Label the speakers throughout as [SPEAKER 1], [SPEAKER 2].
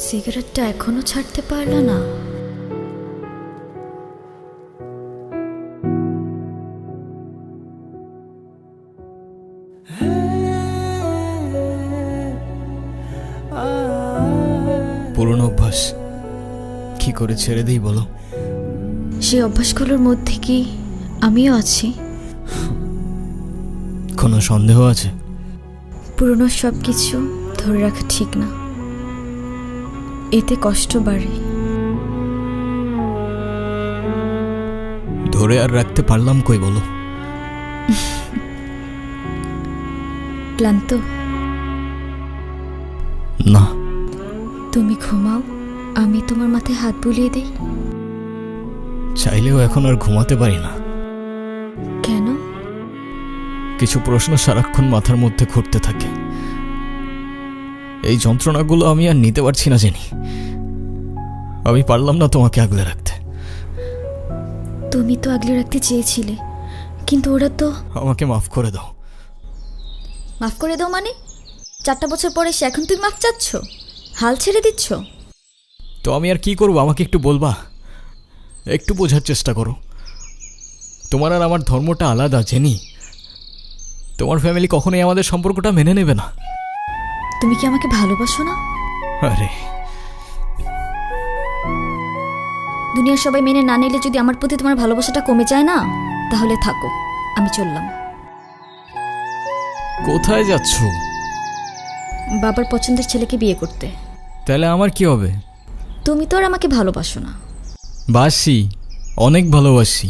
[SPEAKER 1] সিগারেটটা এখনো ছাড়তে পারলা না?
[SPEAKER 2] পুরনো অভ্যাস, কি করে ছেড়ে দিই বলো?
[SPEAKER 1] সেই অভ্যাসগুলোর মধ্যে কি আমিও আছি?
[SPEAKER 2] কোনো সন্দেহ আছে?
[SPEAKER 1] পুরনো সব কিছু ধরে রাখা ঠিক না, এতে কষ্ট বাড়ে।
[SPEAKER 2] ধরে আর রাখতে পারলাম কই বলো?
[SPEAKER 1] ক্লান্ত?
[SPEAKER 2] না।
[SPEAKER 1] তুমি ঘুমাও, আমি তোমার মাথায় হাত বুলিয়ে দেই।
[SPEAKER 2] চাইলেও এখন আর ঘুমাতে পারি না।
[SPEAKER 1] কেন?
[SPEAKER 2] কিছু প্রশ্ন সারাক্ষণ মাথার মধ্যে ঘুরতে থাকে। এই যন্ত্রণাগুলো আমি আর নিতে পারছি না জেনি। আমি পারলাম না তোমাকে আগলে রাখতে।
[SPEAKER 1] তুমি তো আগলে রাখতে চেয়েছিলে, কিন্তু ওরা তো।
[SPEAKER 2] আমাকে মাফ করে দাও।
[SPEAKER 1] মাফ করে দাও মানে? 4টা বছর পরে সে এখন তুমি মাফ চাচ্ছ? হাল ছেড়ে দিচ্ছ?
[SPEAKER 2] তো আমি আর কি করবো, আমাকে একটু বলবা? একটু বোঝার চেষ্টা করো। তোমার আর আমার ধর্মটা আলাদা জেনি। তোমার ফ্যামিলি কখনোই আমাদের সম্পর্কটা মেনে নেবে না।
[SPEAKER 1] তুমি কি আমাকে ভালোবাসো না?
[SPEAKER 2] আরে,
[SPEAKER 1] দুনিয়ার সবাই মেনে না নিলে যদি আমার প্রতি তোমার ভালোবাসাটা কমে যায় না, তাহলে থাকো, আমি চললাম।
[SPEAKER 2] কোথায় যাচ্ছ?
[SPEAKER 1] বাবার পছন্দের ছেলেকে বিয়ে করতে।
[SPEAKER 2] তাহলে আমার কি হবে?
[SPEAKER 1] তুমি তো আর আমাকে ভালোবাসো না।
[SPEAKER 2] বাসি, অনেক ভালোবাসি।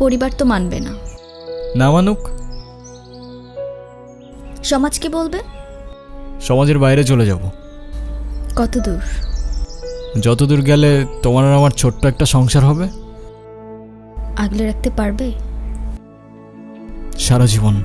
[SPEAKER 1] পরিবার তো মানবে না।
[SPEAKER 2] না মানুক?
[SPEAKER 1] সমাজ কি বলবে?
[SPEAKER 2] সমাজের বাইরে চলে যাব।
[SPEAKER 1] কত দূর?
[SPEAKER 2] যতদূর গেলে তোমার আর আমার ছোট্ট একটা সংসার হবে।
[SPEAKER 1] আগলে রাখতে পারবে?
[SPEAKER 2] সারা জীবন।